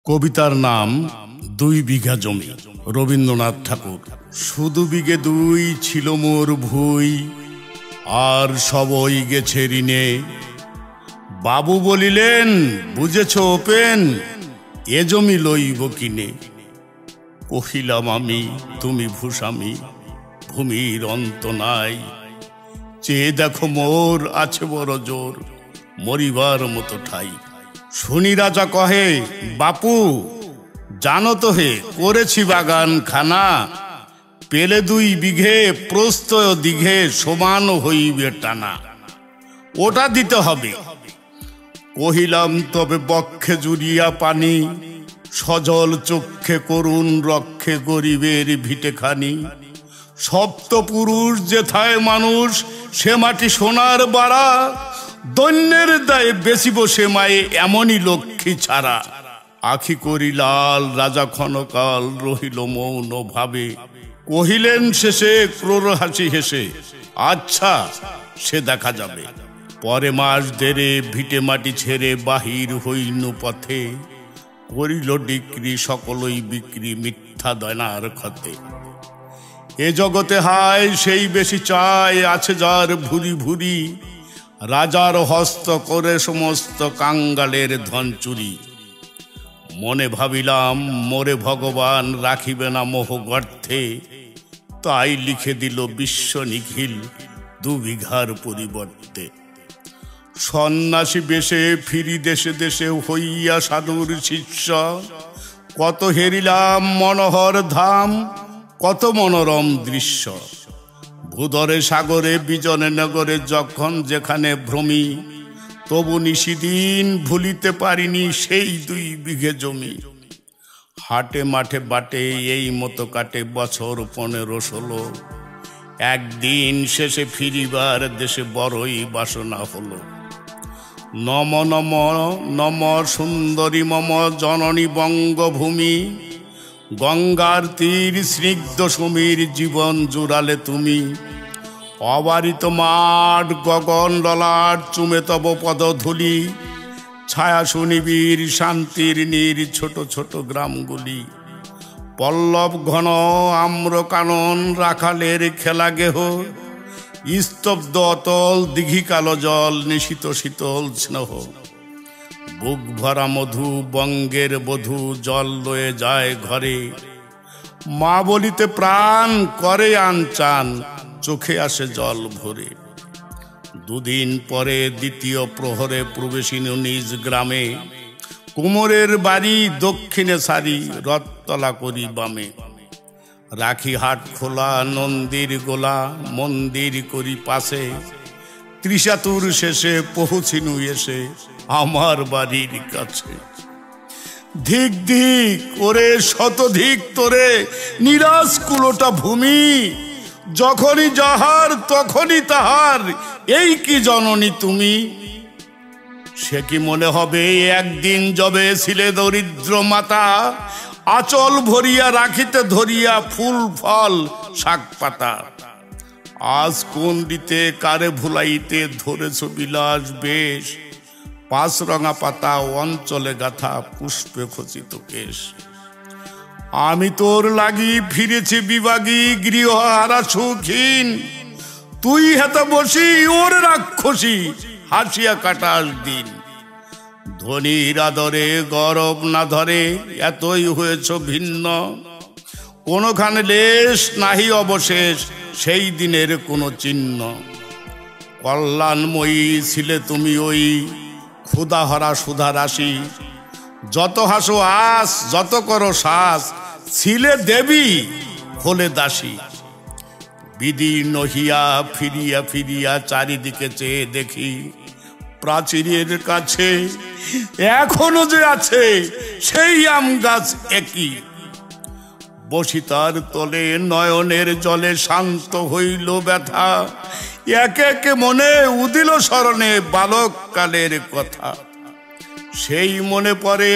কবিতার নাম দুই বিঘা জমি। রবীন্দ্রনাথ ঠাকুর। শুধু বিঘে দুই ছিল মোর ভুই, আর সবই গেছে ঋণে। বাবু বলিলেন, বুঝেছ ওপেন, এ জমি লইব কিনে। কহিলাম আমি, তুমি ভূস্বামী, ভূমির অন্ত নাই। চেয়ে দেখো মোর আছে বড় জোর, মরিবার মতো ঠাই। শুনি রাজা কহে, বাপু জানো তো হে, করেছি বাগান খানা। পেলে দুই বিঘে প্রস্থ দিঘে সমান হইবে টানা, ওটা দিতে হবে। কহিলাম তবে বক্ষে জুড়িয়া পানি, সজল চক্ষে করুণ রক্ষে গরিবের ভিটেখানি। সপ্তপুরুষ যেথায় মানুষ, সে মাটি সোনার বাড়া। দৈন্যের দায়ে বেশি বসে মায়ে এমনই লক্ষ্মী ছাড়া। আখি করি লাল, রাজা ক্ষণকাল রহিল মৌন ভাবে। কহিলেন শেষে ক্রোর হাসি হেসে, আচ্ছা সে দেখা যাবে। পরে মাস দেড়ে ভিটে মাটি ছেড়ে বাহির হইনু পথে। করিল ডিক্রি সকলই বিক্রি মিথ্যা দয়নার ক্ষতে। এ জগতে হায় সেই বেশি চায়, আছে যার ভুরি ভুরি। রাজার হস্ত করে সমস্ত কাঙ্গালের ধন চুরি। মনে ভাবিলাম মোরে ভগবান রাখিবে না মোহ গর্থে। তাই লিখে দিল বিশ্ব নিখিল দু বিঘার পরিবর্তে। সন্ন্যাসী বেশে ফিরি দেশে দেশে হইয়া সাধুর শিষ্য। কত হেরিলাম মনোহর ধাম, কত মনোরম দৃশ্য। ভূধরে সাগরে বিজনে নগরে যখন যেখানে ভ্রমি। তবু নিশিদিন ভুলিতে পারিনি সেই দুই বিঘে জমি। হাটে মাঠে বাটে এই মতো কাটে বছর 15-16। একদিন শেষে ফিরিবার দেশে বড়ই বাসনা হলো। নম নম নম সুন্দরী মম জননী বঙ্গভূমি। গঙ্গার তীর স্নিগ্ধ সমীর জীবন জুড়ালে তুমি। অবারিত মাঠ গগন ললাট চুমে তব পদধূলি। ছায়া সুনিবিড় শান্তির নীর ছোট ছোট গ্রামগুলি। পল্লব ঘন আম্র কানন রাখালের খেলা গেহ। স্তব্ধ অতল দিঘি কালো জল নিশিত শীতল স্নেহ। বুক ভরা মধু বঙ্গের বধূ জল লয়ে যায় ঘরে। মা বলিতে প্রাণ করে আনচান, চোখে আসে জল ভরে। দুদিন পরে দ্বিতীয় প্রহরে প্রবেশিনু নিজ গ্রামে। কুমোরের বাড়ি দক্ষিণে সারি, রথতলা করি বামে। রাখি হাট খোলা নন্দীর গোলা, মন্দির করি পাশে। ত্রিশাতুর শেষে পৌঁছিনু এসে আমার বাড়ির কাছে। ধিক ধিক ওরে শতধিক তোরে নিরাশ কুলোটা ভূমি। যখনই যাহার তখনই তাহার, এই কি জননী তুমি। সে কি মনে হবে একদিন যবে ছিলে দরিদ্র মাতা। আঁচল ভরিয়া রাখিতে ধরিয়া ফুল ফল শাক পাতা। আজ কোন দিতে কারে ভুলাইতে ধরেছ বিলাস বেশ। পাঁচ রঙা পাতা অঞ্চলে গাথা পুষ্পে খচিত কেশ। আমি তোর লাগি ফিরেছি বিভাগী গৃহহারা সুখীন। তুই হেতে বসি ওর রাক্ষসী, হাসিয়া কাটাস দিন। ধনীর আদরে গরব না ধরে, এতই হয়েছ ভিন্ন। কোনখানে লেশ নাহি অবশেষ, সেই দিনের কোনো চিহ্ন। কল্যাণময়ী ছিলে তুমি ওই ক্ষুধাহরা সুধা রাশি। যত হাসো আস যত করো শ্বাস, ছিলে দেবী হলে দাসী। বিদীর্ণ হিয়া ফিরিয়া ফিরিয়া চারিদিকে চেয়ে দেখি। প্রাচীরের কাছে এখনো যে আছে সেই আম গাছ একই। বসিতার তলে নয়নের জলে শান্ত হইল ব্যথা। একে একে মনে উদিল স্মরণে বালক কালের কথা। সেই মনে পড়ে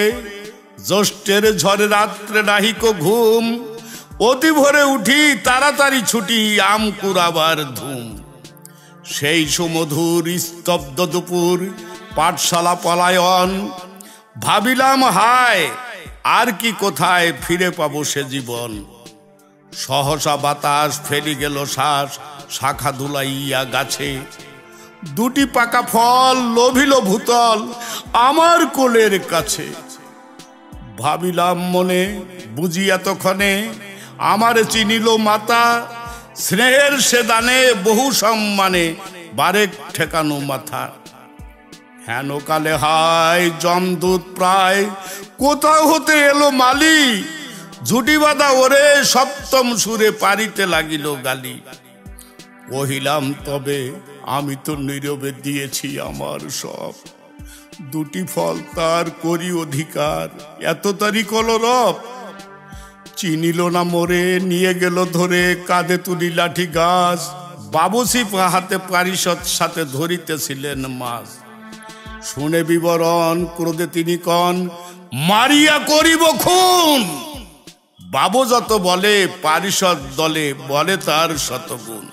জ্যৈষ্ঠের ঝড়ে রাত্রে নাহিক ঘুম। অতি ভোরে উঠি তাড়াতাড়ি ছুটি আম কুড়াবার ধুম। সেই সুমধুর স্তব্ধ দুপুর পাঠশালা পলায়ন। ভাবিলাম হায় আর কি কোথায় ফিরে পাবো সে জীবন। সহসা বাতাস ফেলি গেল শ্বাস, শাখা দুলাইয়া গাছে। দুটি পাকা ফল লোভিল ভূতল আমার কোলের কাছে। ভাবিলাম মনে বুঝি এতক্ষণে আমার চিনিল মাতা। স্নেহের সে দানে বহু সম্মানে বারেক ঠেকানো মাথা। হেন কালে হায় জমদূত প্রায় কোথাও হতে এলো মালি। ঝুটি বাঁধা ওরে সপ্তম সুরে পারিতে লাগিল গালি। কহিলাম তবে আমি তো নীরবে দিয়েছি আমার সব। দুটি ফল তার করি অধিকার, এত তারি কলরব। চিনিল না মোরে নিয়ে গেল ধরে কাঁধে তুলি লাঠি গাছ। বাবুসি হাতে পারিষদ সাথে ধরিতেছিলেন মাছ। শুনে বিবরণ ক্রোধে তিনি কন মারিয়া করিব খুন। বাবু যত বলে পারিষদ দলে বলে তার শতগুণ।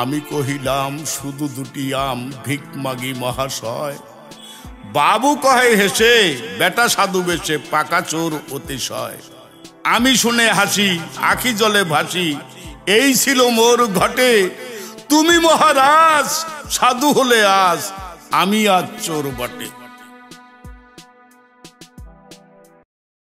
আমি কহিলাম শুধু দুটি আম ভিক মাগি মহাশয়। বাবু কহে হেসে বেটা সাধু বেশে পাকা চোর অতিশয়। আমি শুনে হাসি আখি জলে ভাসি এই ছিল মোর ঘটে। তুমি মহারাজ সাধু হলে আজ আমি আজ চোর বটে।